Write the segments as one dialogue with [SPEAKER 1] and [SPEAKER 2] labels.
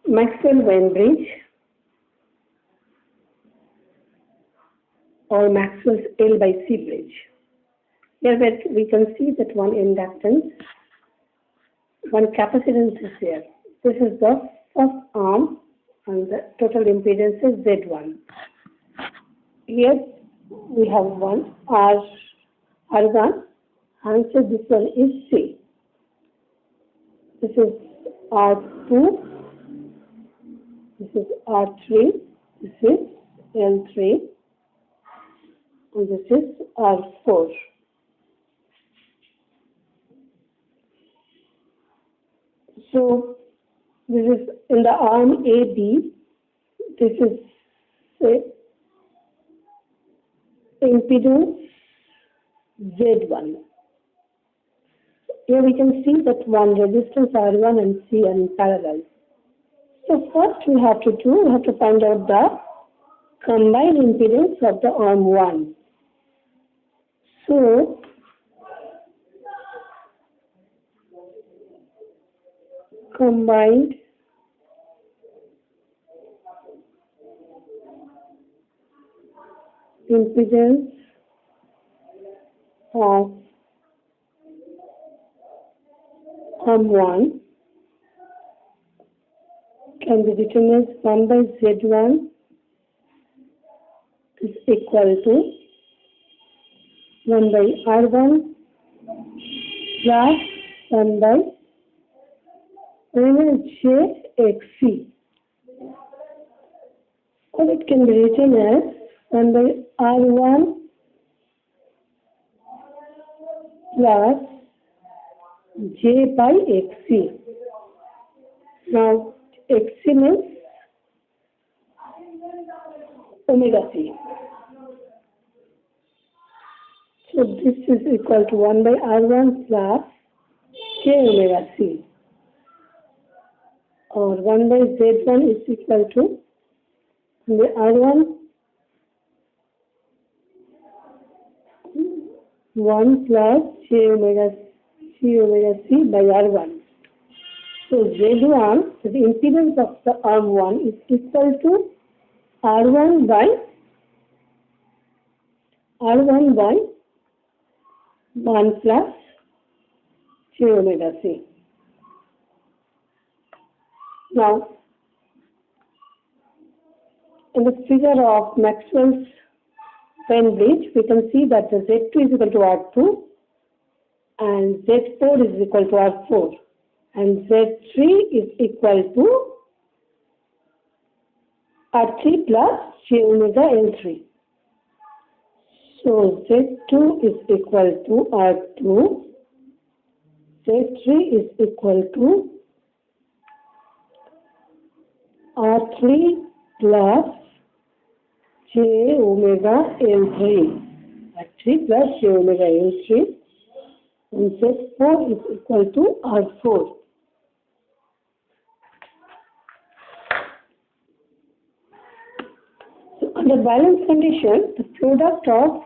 [SPEAKER 1] Maxwell Wien bridge or Maxwell's L by C bridge. Here we can see that one inductance, one capacitance is here. This is the first arm and the total impedance is Z1. Here we have one R1 and so this one is C. This is R2, this is R3, this is L3 and this is R4. So this is in the arm AB, this is impedance Z1. Here we can see that one resistance R1 and C are in parallel. So first we have to find out the combined impedance of the arm 1. So combined impedance of arm 1 can be written as 1 by Z1 is equal to 1 by R1 plus 1 by JXC. Or it can be written as 1 by R1 plus J by XC. Now XC means omega C. So this is equal to 1 by R1 plus J omega C. Or 1 by Z1 is equal to 1 by R1 1 plus J omega C by R1. So Z1, the impedance of the arm 1 is equal to R1 by 1 plus J omega C. Now, in the figure of Maxwell's Wien bridge, we can see that the Z2 is equal to R2 and Z4 is equal to R4 and Z3 is equal to R3 plus J omega L3. So Z2 is equal to R2, Z3 is equal to R3 plus J omega L3. R3 plus J omega L3 and Z4 is equal to R4. So under balance condition, the product of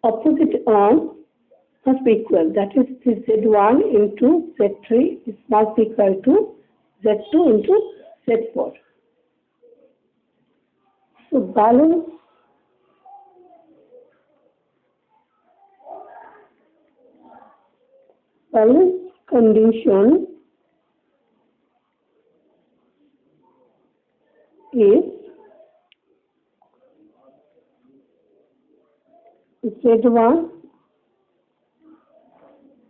[SPEAKER 1] opposite arms must be equal. That is, Z1 into Z3 is must be equal to Z2 into Z4. So balance condition is Z1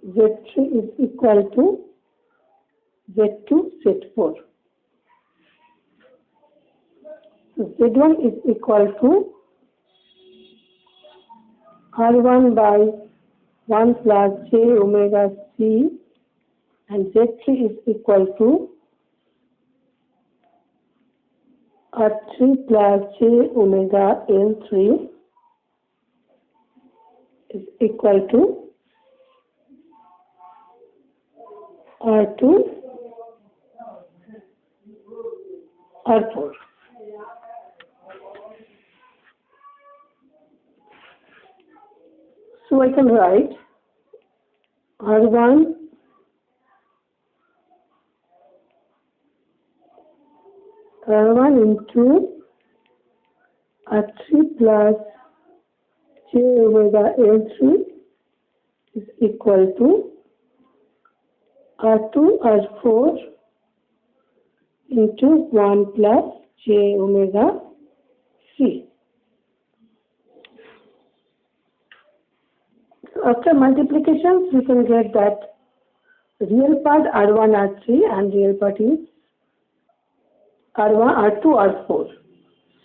[SPEAKER 1] Z3 is equal to Z2 Z4. So Z1 is equal to R1 by 1 plus J omega C and Z3 is equal to R3 plus J omega L3 is equal to R2 R4. So I can write R1 R1 into R3 plus j omega L3 is equal to R2 R4 into 1 plus j omega C. So after multiplications, we can get that real part R1 R3 and real part is R1 R2 R4.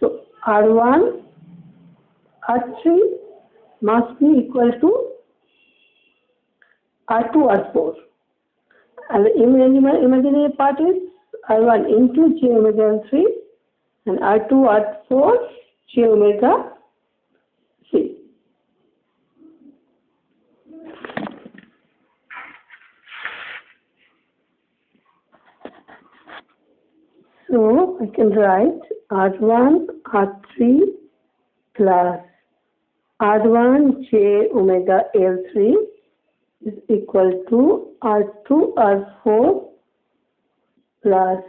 [SPEAKER 1] So R1 R3 must be equal to R2 R4. And the imaginary part is R1 into j omega L3 and R2 R4 j omega C. So I can write R1 R3 plus R1 j omega L3 is equal to R2 R4 plus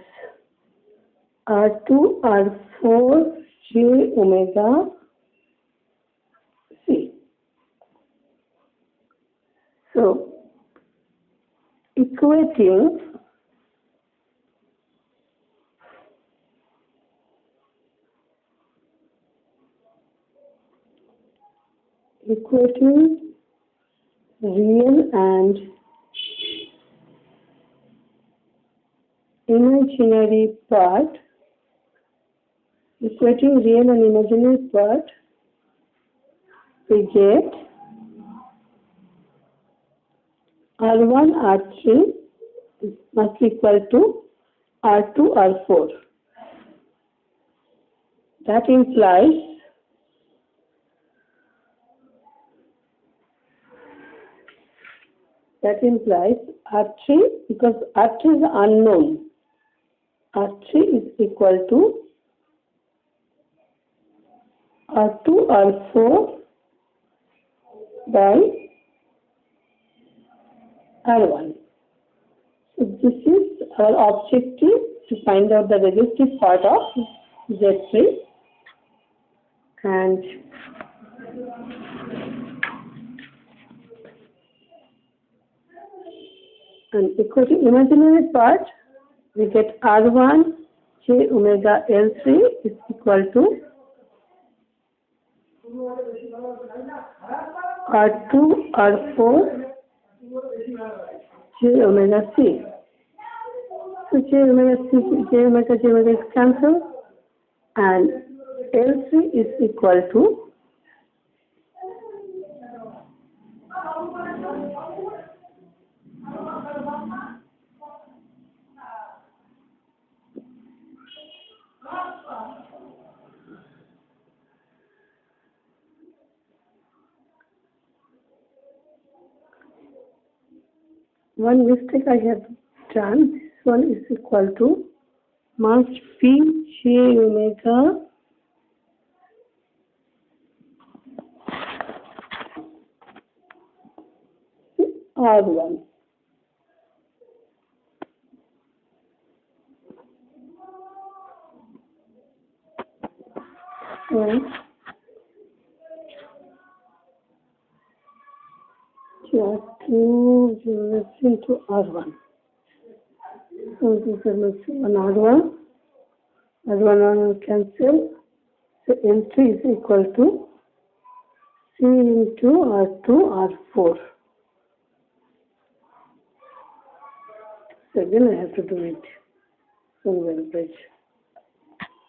[SPEAKER 1] R2 R4 j omega C. So equating real and imaginary part, equating real and imaginary part, we get R1 R3 must be equal to R2 R4. That implies R3, because R3 is unknown. R3 is equal to R2 R4 by R1. So this is our objective, to find out the resistive part of Z3. And equating imaginary part, we get R1 j omega L3 is equal to R2 R4 j omega C. So j omega is cancelled, and L3 is equal to one mistake I have done. This one is equal to must be j omega R1. And just 2 into R1. So this is one R1 will cancel. So L3 is equal to C into R2 R4. So again I have to do it. So we'll bridge.